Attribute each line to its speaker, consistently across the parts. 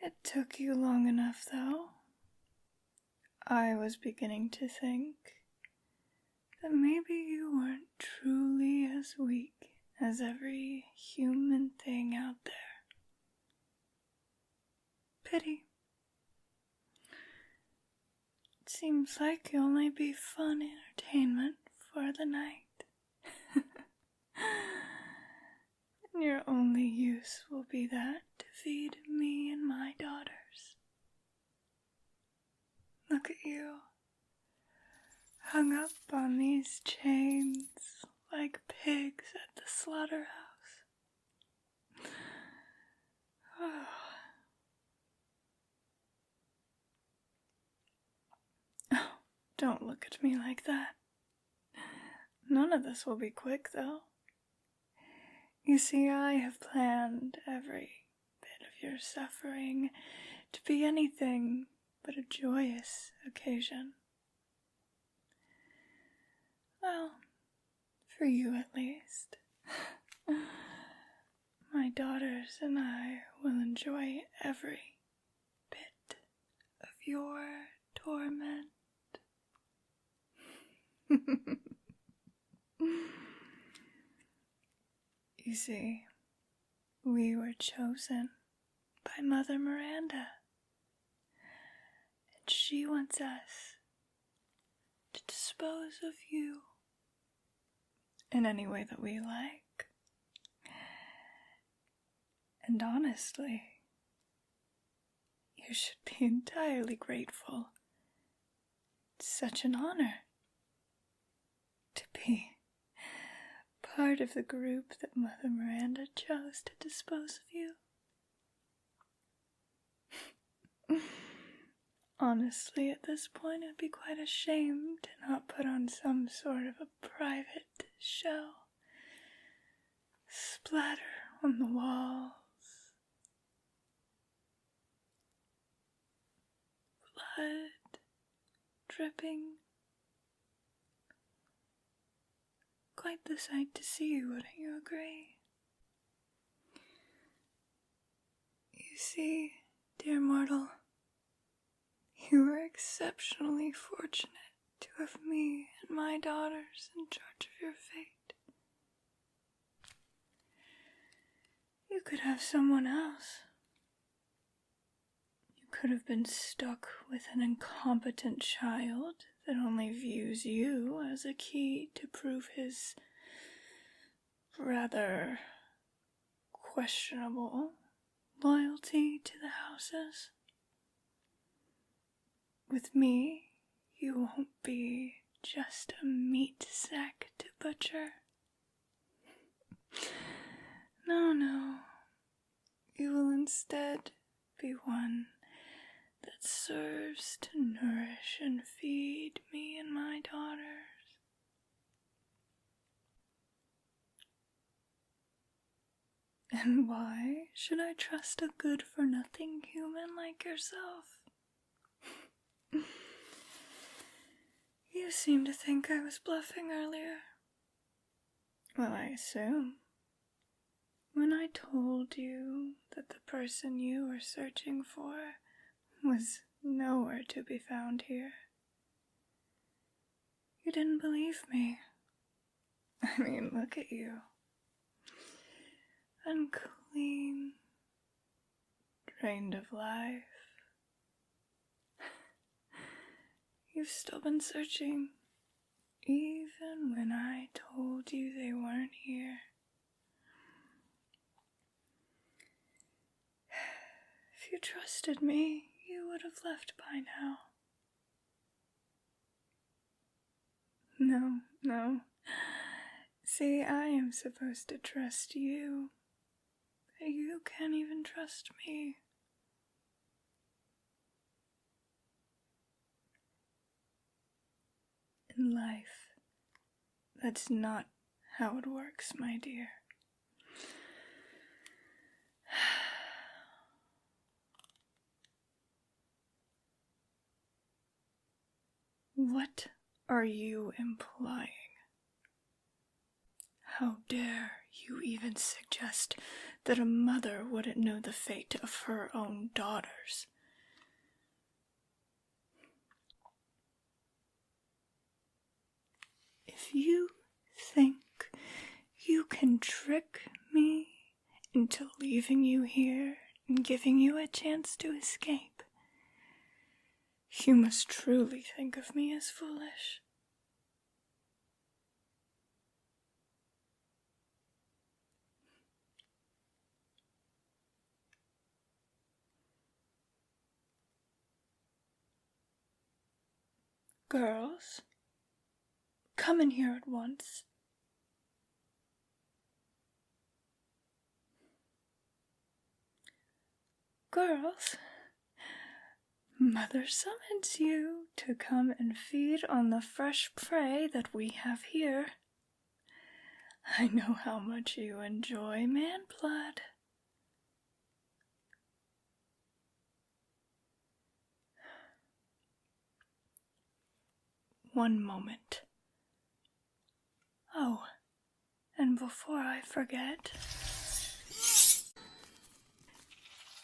Speaker 1: It took you long enough, though. I was beginning to think that maybe you weren't truly as weak as every human thing out there. Pity. It seems like you'll only be fun entertainment for the night. And your only use will be that to feed me and my daughters. Look at you, hung up on these chains like pigs at the slaughterhouse. Oh. Oh, don't look at me like that. None of this will be quick, though. You see, I have planned every bit of your suffering to be anything but a joyous occasion. Well, for you at least. My daughters and I will enjoy every bit of your torment. You see, we were chosen by Mother Miranda, and she wants us to dispose of you in any way that we like. And honestly, you should be entirely grateful. It's such an honor to be part of the group that Mother Miranda chose to dispose of you. Honestly, at this point, I'd be quite ashamed to not put on some sort of a private show. Splatter on the walls. Blood dripping. Quite the sight to see, wouldn't you agree? You see, dear mortal, you are exceptionally fortunate to have me and my daughters in charge of your fate. You could have someone else. You could have been stuck with an incompetent child that only views you as a key to prove his rather questionable loyalty to the houses. With me, you won't be just a meat sack to butcher. No. You will instead be one that serves to nourish and feed me and my daughters. And why should I trust a good-for-nothing human like yourself? You seemed to think I was bluffing earlier. Well, I assume. When I told you that the person you were searching for was nowhere to be found here, you didn't believe me. I mean, look at you. Unclean, drained of life. You've still been searching, even when I told you they weren't here. If you trusted me, you would have left by now. No. See, I am supposed to trust you, but you can't even trust me. In life, that's not how it works, my dear. What are you implying? How dare you even suggest that a mother wouldn't know the fate of her own daughters? If you think you can trick me into leaving you here and giving you a chance to escape, you must truly think of me as foolish. Girls, come in here at once. Girls, Mother summons you to come and feed on the fresh prey that we have here. I know how much you enjoy man blood. One moment. Oh, and before I forget,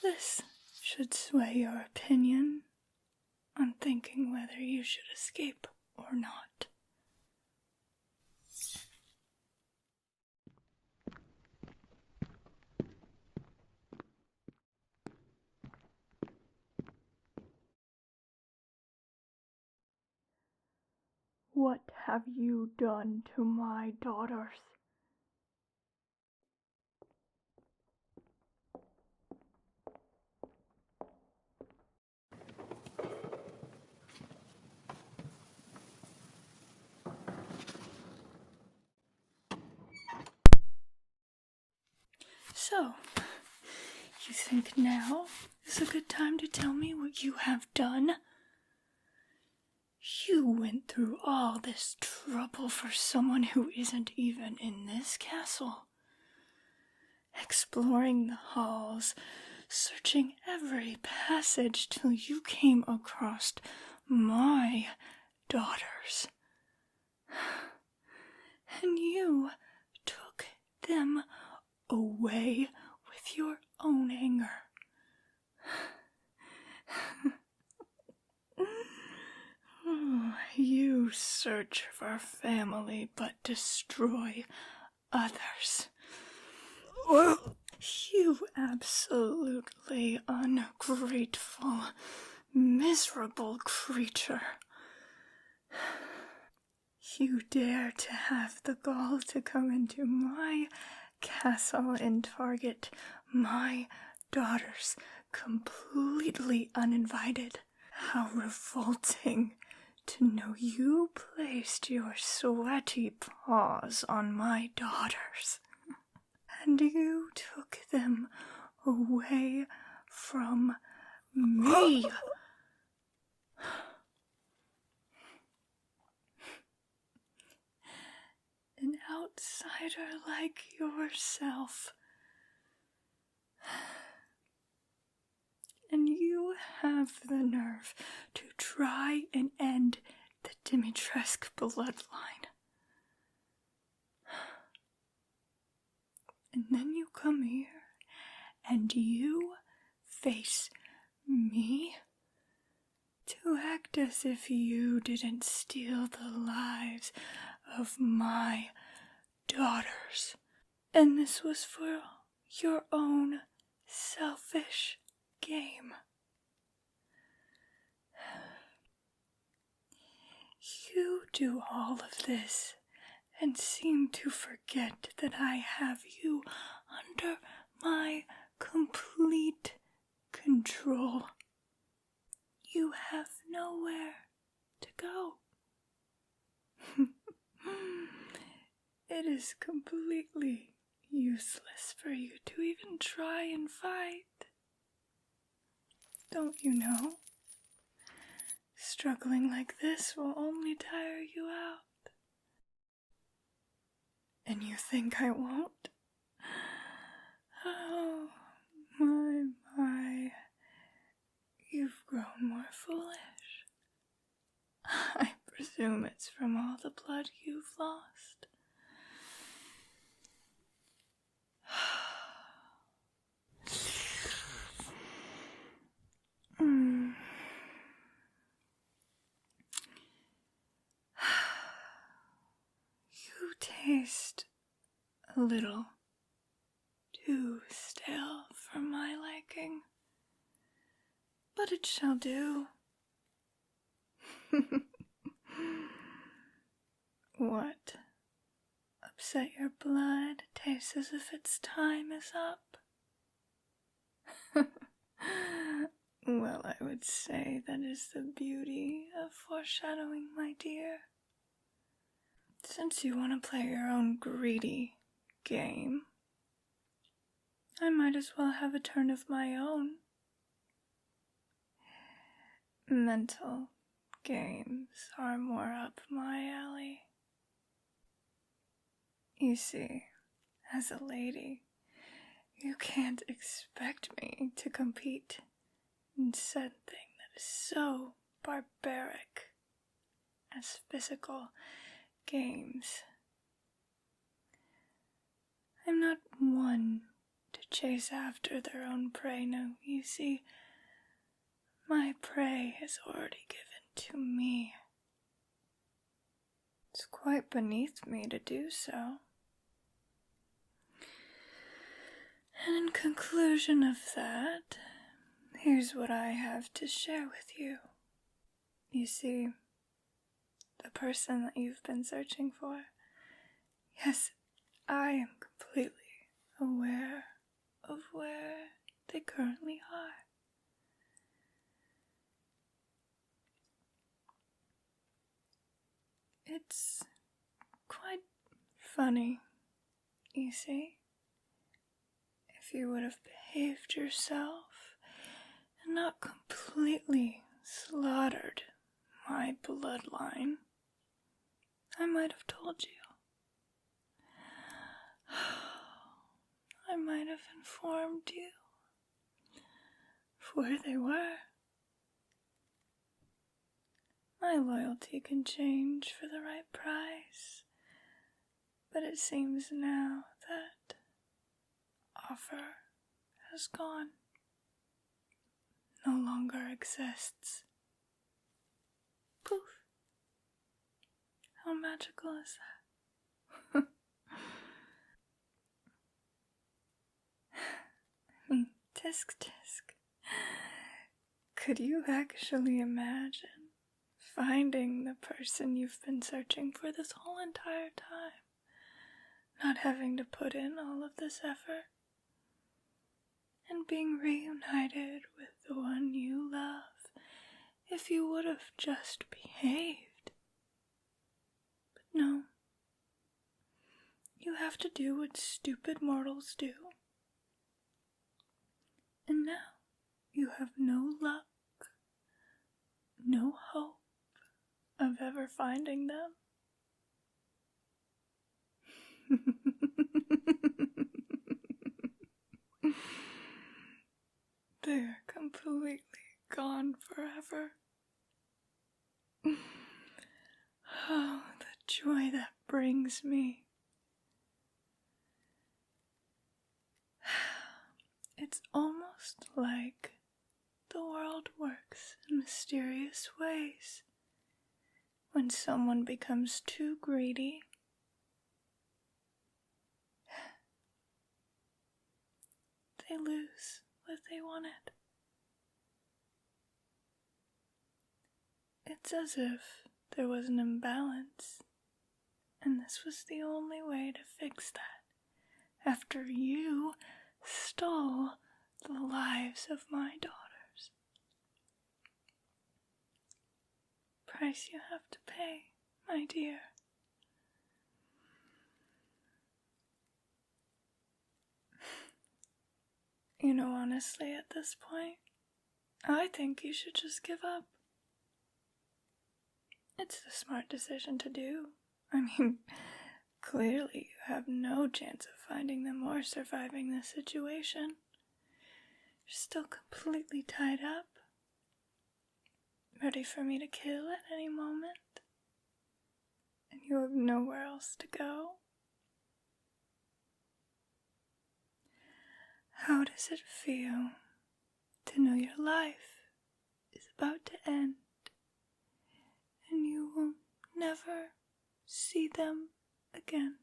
Speaker 1: this should sway your opinion on thinking whether you should escape or not. What have you done to my daughters? So, you think now is a good time to tell me what you have done? You went through all this trouble for someone who isn't even in this castle. Exploring the halls, searching every passage till you came across my daughters. And you took them away with your own anger. You search for family but destroy others. You absolutely ungrateful, miserable creature. You dare to have the gall to come into my castle and target my daughters completely uninvited. How revolting to know you placed your sweaty paws on my daughters, and you took them away from me. An outsider like yourself. And you have the nerve to try and end the Dimitrescu bloodline. And then you come here and you face me to act as if you didn't steal the lives of my daughters. And this was for your own selfish game. You do all of this and seem to forget that I have you under my complete control. You have nowhere to go. It is completely useless for you to even try and fight. Don't you know? Struggling like this will only tire you out. And you think I won't? Oh, my. You've grown more foolish. I presume it's from all the blood you've lost. a little too stale for my liking, but it shall do. What? Upset your blood, tastes as if its time is up? Well, I would say that is the beauty of foreshadowing, my dear. Since you want to play your own greedy game, I might as well have a turn of my own. Mental games are more up my alley. You see, as a lady, you can't expect me to compete in something that is so barbaric as physical games. I'm not one to chase after their own prey. No, you see, my prey is already given to me. It's quite beneath me to do so. And in conclusion of that, here's what I have to share with you. You see, the person that you've been searching for, yes, I am completely aware of where they currently are. It's quite funny, you see. If you would have behaved yourself and not completely slaughtered my bloodline, I might have told you. I might have informed you of where they were. My loyalty can change for the right price, but it seems now that offer has gone, no longer exists. Poof! How magical is that? I mean, tisk tisk. Could you actually imagine finding the person you've been searching for this whole entire time, not having to put in all of this effort, and being reunited with the one you love if you would have just behaved? But no, you have to do what stupid mortals do. And now you have no luck, no hope of ever finding them. They're completely gone forever. Oh, the joy that brings me. It's almost like the world works in mysterious ways. When someone becomes too greedy, they lose what they wanted. It's as if there was an imbalance, and this was the only way to fix that, after you stole the lives of my daughters. Price you have to pay, my dear. You know, honestly, at this point, I think you should just give up. It's the smart decision to do. I mean, clearly you have no chance of finding them or surviving this situation. You're still completely tied up, ready for me to kill at any moment, and you have nowhere else to go. How does it feel to know your life is about to end and you will never see them again?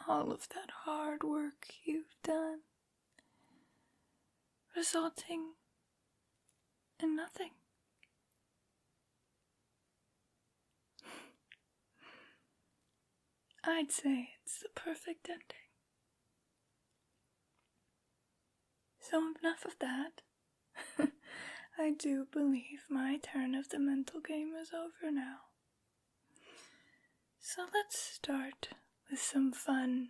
Speaker 1: all of that hard work you've done, resulting in nothing. I'd say it's the perfect ending. So enough of that. I do believe my turn of the mental game is over now. So let's start with some fun.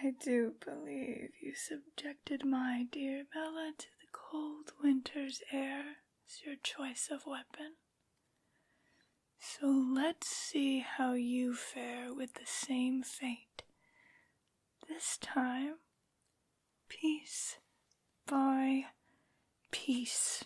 Speaker 1: I do believe you subjected my dear Bella to the cold winter's air as your choice of weapon. So let's see how you fare with the same fate. This time, piece by piece.